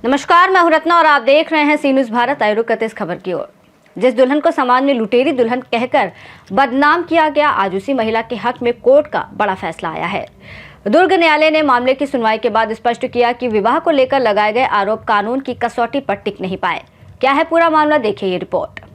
नमस्कार, मैं हूं रत्ना और आप देख रहे हैं सी न्यूज़ भारत। आए रुक करते इस खबर की ओर। जिस दुल्हन को समाज में लुटेरी दुल्हन कहकर बदनाम किया गया, आज उसी महिला के हक में कोर्ट का बड़ा फैसला आया है। दुर्ग न्यायालय ने मामले की सुनवाई के बाद स्पष्ट किया कि विवाह को लेकर लगाए गए आरोप कानून की कसौटी पर टिक नहीं पाए। क्या है पूरा मामला, देखिए ये रिपोर्ट।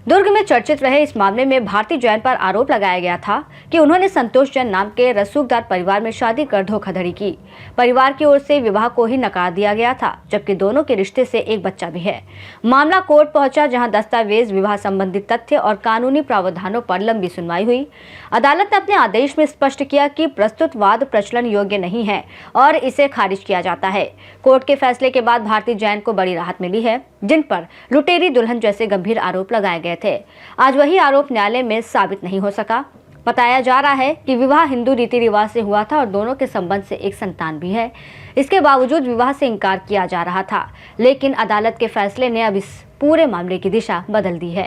दुर्ग में चर्चित रहे इस मामले में भारती जैन पर आरोप लगाया गया था कि उन्होंने संतोष जैन नाम के रसूखदार परिवार में शादी कर धोखाधड़ी की। परिवार की ओर से विवाह को ही नकार दिया गया था, जबकि दोनों के रिश्ते से एक बच्चा भी है। मामला कोर्ट पहुंचा, जहां दस्तावेज, विवाह संबंधी तथ्य और कानूनी प्रावधानों पर लंबी सुनवाई हुई। अदालत ने अपने आदेश में स्पष्ट किया कि प्रस्तुत वाद प्रचलन योग्य नहीं है और इसे खारिज किया जाता है। कोर्ट के फैसले के बाद भारती जैन को बड़ी राहत मिली है, जिन पर लुटेरी दुल्हन जैसे गंभीर आरोप लगाए गए थे। आज वही आरोप न्यायालय में साबित नहीं हो सका। बताया जा रहा है कि विवाह हिंदू रीति रिवाज से हुआ था और दोनों के संबंध से एक संतान भी है। इसके बावजूद विवाह से इनकार किया जा रहा था, लेकिन अदालत के फैसले ने अब इस पूरे मामले की दिशा बदल दी है।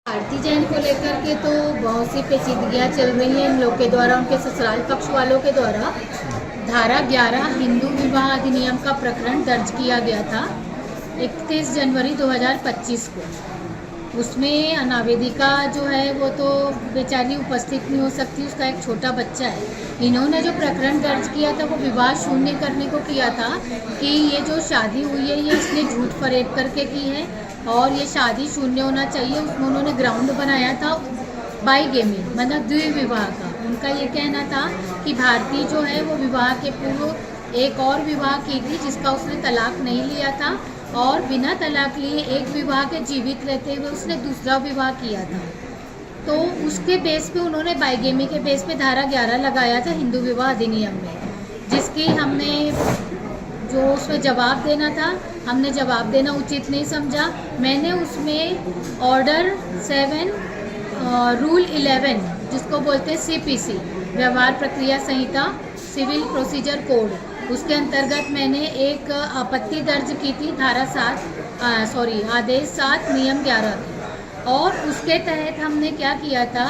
भारती जैन को लेकर के तो बहुत सी पेचीदगियाँ चल रही हैं इन लोग के द्वारा, उनके ससुराल पक्ष वालों के द्वारा। धारा 11 हिंदू विवाह अधिनियम का प्रकरण दर्ज किया गया था 31 जनवरी 2025 को। उसमें अनावेदिका जो है वो तो बेचारी उपस्थित नहीं हो सकती, उसका एक छोटा बच्चा है। इन्होंने जो प्रकरण दर्ज किया था वो विवाह शून्य करने को किया था कि ये जो शादी हुई है ये इसने झूठ फरेब करके की है और ये शादी शून्य होना चाहिए। उसमें उन्होंने ग्राउंड बनाया था बाईगेमी, मतलब द्विविवाह का। उनका ये कहना था कि भारती जो है वो विवाह के पूर्व एक और विवाह की थी जिसका उसने तलाक नहीं लिया था और बिना तलाक लिए एक विवाह के जीवित रहते हुए उसने दूसरा विवाह किया था। तो उसके बेस पे उन्होंने बाईगेमी के बेस पे धारा 11 लगाया था हिंदू विवाह अधिनियम में, जिसकी हमने जो उसमें जवाब देना था, हमने जवाब देना उचित नहीं समझा। मैंने उसमें ऑर्डर 7 रूल 11 जिसको बोलते हैं CPC, व्यवहार प्रक्रिया संहिता, सिविल प्रोसीजर कोड, उसके अंतर्गत मैंने एक आपत्ति दर्ज की थी धारा 7 आदेश 7 नियम 11 और उसके तहत हमने क्या किया था,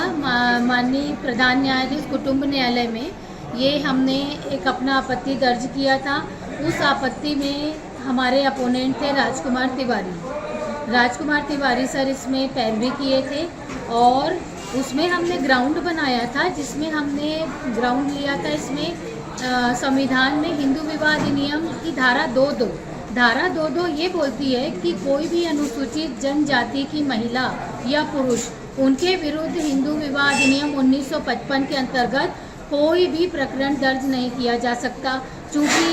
माननीय प्रधान न्यायाधीश कुटुंब न्यायालय में ये हमने एक अपना आपत्ति दर्ज किया था। उस आपत्ति में हमारे अपोनेंट थे राजकुमार तिवारी सर इसमें पैरवी किए थे और उसमें हमने ग्राउंड बनाया था, जिसमें हमने ग्राउंड लिया था इसमें संविधान में हिंदू विवाह अधिनियम की धारा 2.2 ये बोलती है कि कोई भी अनुसूचित जनजाति की महिला या पुरुष, उनके विरुद्ध हिंदू विवाह अधिनियम 1955 के अंतर्गत कोई भी प्रकरण दर्ज नहीं किया जा सकता। चूँकि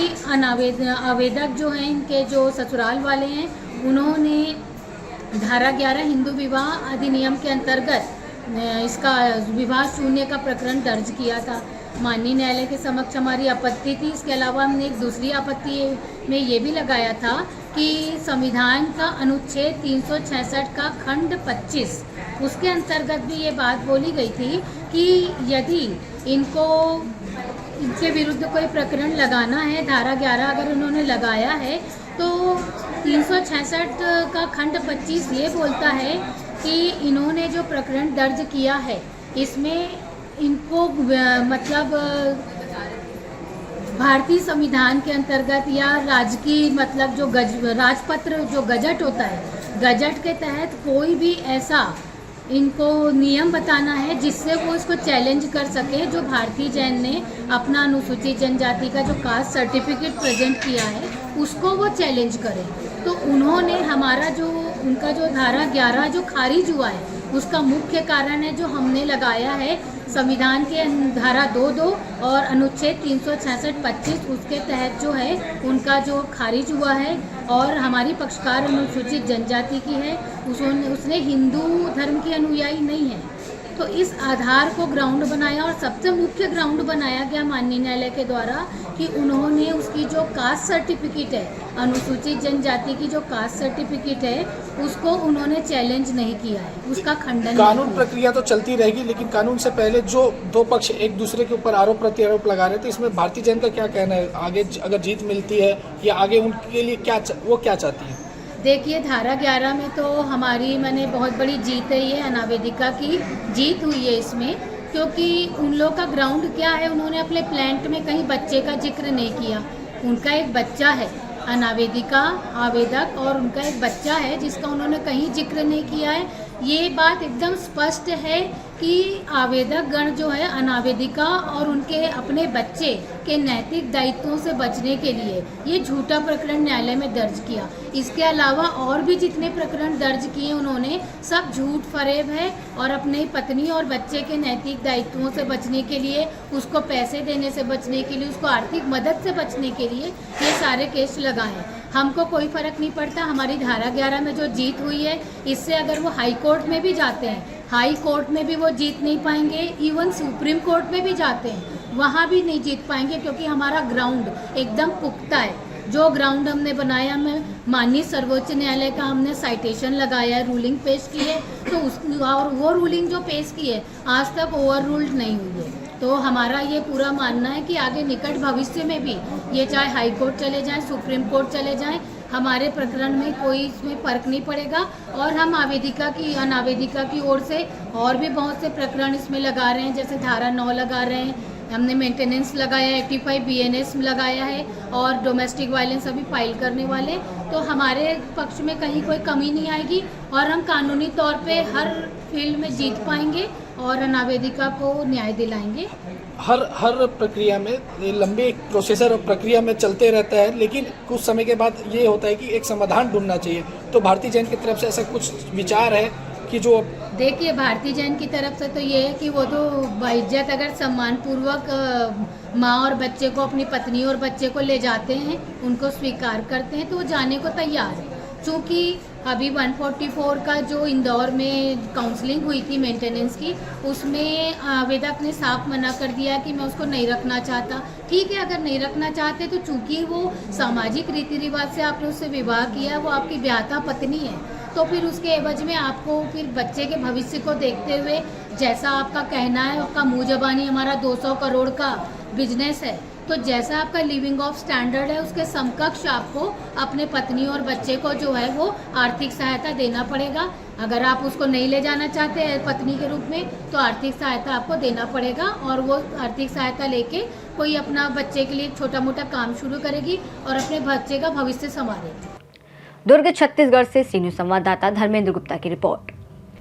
आवेदक जो हैं, इनके जो ससुराल वाले हैं, उन्होंने धारा 11 हिंदू विवाह अधिनियम के अंतर्गत इसका विवाह शून्य का प्रकरण दर्ज किया था। माननीय न्यायालय के समक्ष हमारी आपत्ति थी। इसके अलावा हमने एक दूसरी आपत्ति में ये भी लगाया था कि संविधान का अनुच्छेद 366 का खंड 25 उसके अंतर्गत भी ये बात बोली गई थी कि यदि इनके विरुद्ध कोई प्रकरण लगाना है, धारा 11 अगर उन्होंने लगाया है तो 366 का खंड 25 ये बोलता है कि इन्होंने जो प्रकरण दर्ज किया है इसमें इनको मतलब भारतीय संविधान के अंतर्गत या राजकीय मतलब जो राजपत्र जो गजट होता है, गजट के तहत कोई भी ऐसा इनको नियम बताना है जिससे वो इसको चैलेंज कर सके। जो भारती जैन ने अपना अनुसूचित जनजाति का जो कास्ट सर्टिफिकेट प्रेजेंट किया है उसको वो चैलेंज करे। तो उन्होंने हमारा जो उनका जो धारा 11 जो खारिज हुआ है उसका मुख्य कारण है जो हमने लगाया है संविधान के धारा 2.2 और अनुच्छेद 366-25 उसके तहत जो है उनका जो खारिज हुआ है और हमारी पक्षकार अनुसूचित जनजाति की है, उसने हिंदू धर्म की अनुयायी नहीं है। तो इस आधार को ग्राउंड बनाया और सबसे मुख्य ग्राउंड बनाया गया माननीय न्यायालय के द्वारा कि उन्होंने उसकी जो कास्ट सर्टिफिकेट है, अनुसूचित जनजाति की जो कास्ट सर्टिफिकेट है उसको उन्होंने चैलेंज नहीं किया है, उसका खंडन। कानून प्रक्रिया तो चलती रहेगी, लेकिन कानून से पहले जो दो पक्ष एक दूसरे के ऊपर आरोप प्रत्यारोप लगा रहे थे, इसमें भारती जैन का क्या कहना है? आगे अगर जीत मिलती है या आगे उनके लिए क्या चाहती है? देखिए, धारा 11 में तो हमारी बहुत बड़ी जीत है, ये अनावेदिका की जीत हुई है इसमें, क्योंकि उन लोग का ग्राउंड क्या है, उन्होंने अपने प्लांट में कहीं बच्चे का जिक्र नहीं किया। उनका एक बच्चा है अनावेदिका, आवेदक और उनका एक बच्चा है जिसका उन्होंने कहीं जिक्र नहीं किया है। ये बात एकदम स्पष्ट है कि आवेदक गण जो है अनावेदिका और उनके अपने बच्चे के नैतिक दायित्वों से बचने के लिए ये झूठा प्रकरण न्यायालय में दर्ज किया। इसके अलावा और भी जितने प्रकरण दर्ज किए उन्होंने सब झूठ फरेब है और अपनी पत्नी और बच्चे के नैतिक दायित्वों से बचने के लिए, उसको पैसे देने से बचने के लिए, उसको आर्थिक मदद से बचने के लिए ये सारे केस लगाए। हमको कोई फर्क नहीं पड़ता, हमारी धारा 11 में जो जीत हुई है इससे अगर वो हाई कोर्ट में भी जाते हैं, हाई कोर्ट में भी वो जीत नहीं पाएंगे, इवन सुप्रीम कोर्ट में भी जाते हैं वहाँ भी नहीं जीत पाएंगे, क्योंकि हमारा ग्राउंड एकदम पुख्ता है। जो ग्राउंड हमने बनाया, में माननीय सर्वोच्च न्यायालय का हमने साइटेशन लगाया है, रूलिंग पेश की है, तो उस और वो रूलिंग जो पेश की है आज तक ओवर रूल्ड नहीं हुई है। तो हमारा ये पूरा मानना है कि आगे निकट भविष्य में भी ये चाहे हाई कोर्ट चले जाएं, सुप्रीम कोर्ट चले जाएं, हमारे प्रकरण में कोई इसमें फ़र्क नहीं पड़ेगा। और हम अनावेदिका की ओर से और भी बहुत से प्रकरण इसमें लगा रहे हैं, जैसे धारा 9 लगा रहे हैं, हमने मेंटेनेंस लगाया, 85 BNS लगाया है और डोमेस्टिक वायलेंस अभी फाइल करने वाले। तो हमारे पक्ष में कहीं कोई कमी नहीं आएगी और हम कानूनी तौर पे हर फील्ड में जीत पाएंगे और अनावेदिका को न्याय दिलाएंगे। हर प्रक्रिया में ये लंबे प्रोसेसर और प्रक्रिया में चलते रहता है, लेकिन कुछ समय के बाद ये होता है कि एक समाधान ढूंढना चाहिए। तो भारती जैन की तरफ से ऐसा कुछ विचार है कि जो देखिए, भारती जैन की तरफ से तो ये है कि वो तो बाइज्जत अगर सम्मानपूर्वक माँ और बच्चे को, अपनी पत्नी और बच्चे को ले जाते हैं, उनको स्वीकार करते हैं, तो वो जाने को तैयार है। चूँकि अभी 144 का जो इंदौर में काउंसलिंग हुई थी मेंटेनेंस की, उसमें आवेदक ने साफ मना कर दिया कि मैं उसको नहीं रखना चाहता। ठीक है, अगर नहीं रखना चाहते तो चूँकि वो सामाजिक रीति रिवाज से आपने उससे विवाह किया, वो आपकी ब्याहता पत्नी है, तो फिर उसके एवज में आपको फिर बच्चे के भविष्य को देखते हुए, जैसा आपका कहना है, आपका मुँह ज़बानी हमारा 200 करोड़ का बिजनेस है, तो जैसा आपका लिविंग ऑफ स्टैंडर्ड है उसके समकक्ष आपको अपने पत्नी और बच्चे को जो है वो आर्थिक सहायता देना पड़ेगा। अगर आप उसको नहीं ले जाना चाहते हैं पत्नी के रूप में, तो आर्थिक सहायता आपको देना पड़ेगा और वो आर्थिक सहायता लेके कोई अपना बच्चे के लिए छोटा मोटा काम शुरू करेगी और अपने बच्चे का भविष्य संभालेगी। दुर्ग छत्तीसगढ़ से सी न्यूज़ संवाददाता धर्मेंद्र गुप्ता की रिपोर्ट।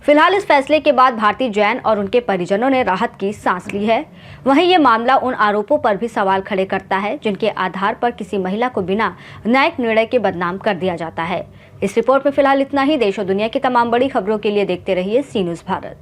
फिलहाल इस फैसले के बाद भारती जैन और उनके परिजनों ने राहत की सांस ली है। वहीं ये मामला उन आरोपों पर भी सवाल खड़े करता है जिनके आधार पर किसी महिला को बिना न्यायिक निर्णय के बदनाम कर दिया जाता है। इस रिपोर्ट में फिलहाल इतना ही। देश और दुनिया की तमाम बड़ी खबरों के लिए देखते रहिए सी न्यूज़ भारत।